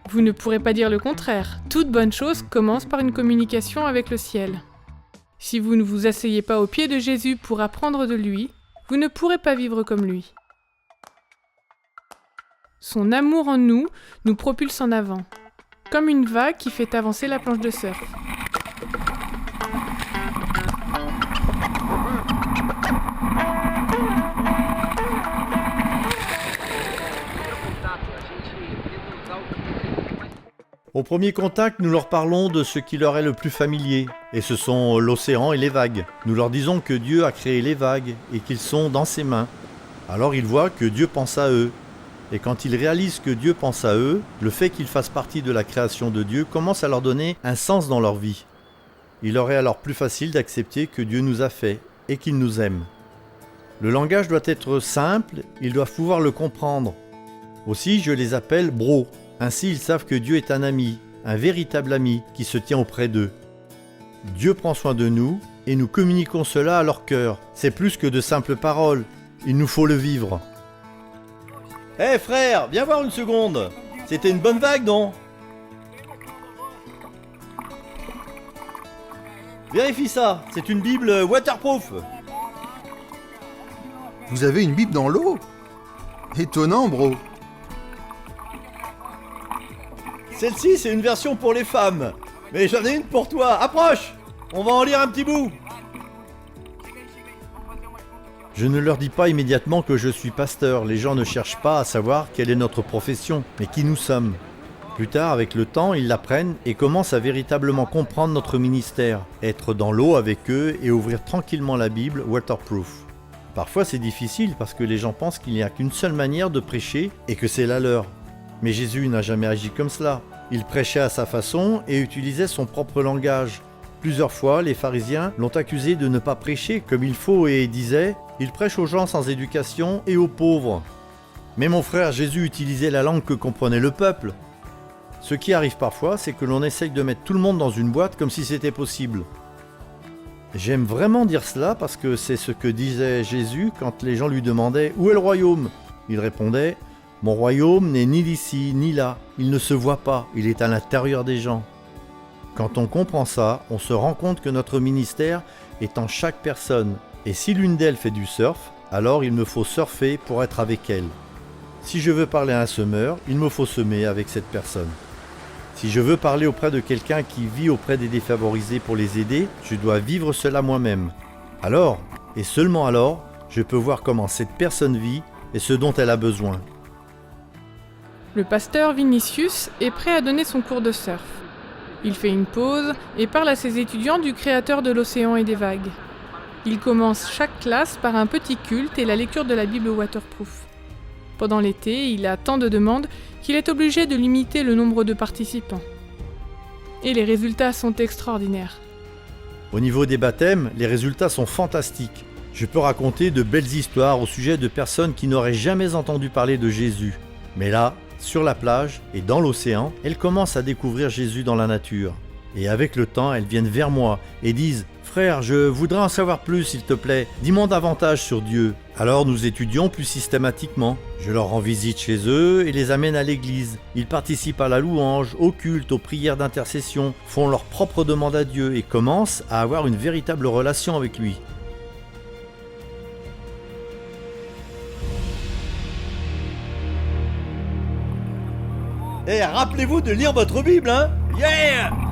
Vous ne pourrez pas dire le contraire. Toute bonne chose commence par une communication avec le ciel. Si vous ne vous asseyez pas aux pieds de Jésus pour apprendre de lui, vous ne pourrez pas vivre comme lui. Son amour en nous nous propulse en avant, comme une vague qui fait avancer la planche de surf. Au premier contact, nous leur parlons de ce qui leur est le plus familier, et ce sont l'océan et les vagues. Nous leur disons que Dieu a créé les vagues et qu'ils sont dans ses mains. Alors ils voient que Dieu pense à eux. Et quand ils réalisent que Dieu pense à eux, le fait qu'ils fassent partie de la création de Dieu commence à leur donner un sens dans leur vie. Il leur est alors plus facile d'accepter que Dieu nous a fait et qu'il nous aime. Le langage doit être simple, ils doivent pouvoir le comprendre. Aussi, je les appelle bros. Ainsi, ils savent que Dieu est un ami, un véritable ami qui se tient auprès d'eux. Dieu prend soin de nous et nous communiquons cela à leur cœur. C'est plus que de simples paroles, il nous faut le vivre. Hé frère, viens voir une seconde. C'était une bonne vague, non? Vérifie ça, c'est une Bible waterproof. Vous avez une Bible dans l'eau? Étonnant, bro. Celle-ci, c'est une version pour les femmes. Mais j'en ai une pour toi. Approche! On va en lire un petit bout. Je ne leur dis pas immédiatement que je suis pasteur. Les gens ne cherchent pas à savoir quelle est notre profession, mais qui nous sommes. Plus tard, avec le temps, ils l'apprennent et commencent à véritablement comprendre notre ministère, être dans l'eau avec eux et ouvrir tranquillement la Bible waterproof. Parfois, c'est difficile parce que les gens pensent qu'il n'y a qu'une seule manière de prêcher et que c'est la leur. Mais Jésus n'a jamais agi comme cela. Il prêchait à sa façon et utilisait son propre langage. Plusieurs fois, les pharisiens l'ont accusé de ne pas prêcher comme il faut et disaient « Il prêche aux gens sans éducation et aux pauvres ». Mais mon frère, Jésus utilisait la langue que comprenait le peuple. Ce qui arrive parfois, c'est que l'on essaye de mettre tout le monde dans une boîte comme si c'était possible. J'aime vraiment dire cela parce que c'est ce que disait Jésus quand les gens lui demandaient « Où est le royaume ?» Il répondait « Mon royaume n'est ni ici ni là, il ne se voit pas, il est à l'intérieur des gens. » Quand on comprend ça, on se rend compte que notre ministère est en chaque personne. Et si l'une d'elles fait du surf, alors il me faut surfer pour être avec elle. Si je veux parler à un semeur, il me faut semer avec cette personne. Si je veux parler auprès de quelqu'un qui vit auprès des défavorisés pour les aider, je dois vivre cela moi-même. Alors, et seulement alors, je peux voir comment cette personne vit et ce dont elle a besoin. Le pasteur Vinicius est prêt à donner son cours de surf. Il fait une pause et parle à ses étudiants du créateur de l'océan et des vagues. Il commence chaque classe par un petit culte et la lecture de la Bible waterproof. Pendant l'été, il a tant de demandes qu'il est obligé de limiter le nombre de participants. Et les résultats sont extraordinaires. Au niveau des baptêmes, les résultats sont fantastiques. Je peux raconter de belles histoires au sujet de personnes qui n'auraient jamais entendu parler de Jésus. Mais là, sur la plage et dans l'océan, elles commencent à découvrir Jésus dans la nature. Et avec le temps, elles viennent vers moi et disent « Frère, je voudrais en savoir plus, s'il te plaît. Dis-moi davantage sur Dieu. » Alors nous étudions plus systématiquement. Je leur rends visite chez eux et les amène à l'église. Ils participent à la louange, au culte, aux prières d'intercession, font leurs propres demandes à Dieu et commencent à avoir une véritable relation avec lui. Rappelez-vous de lire votre Bible, hein? Yeah!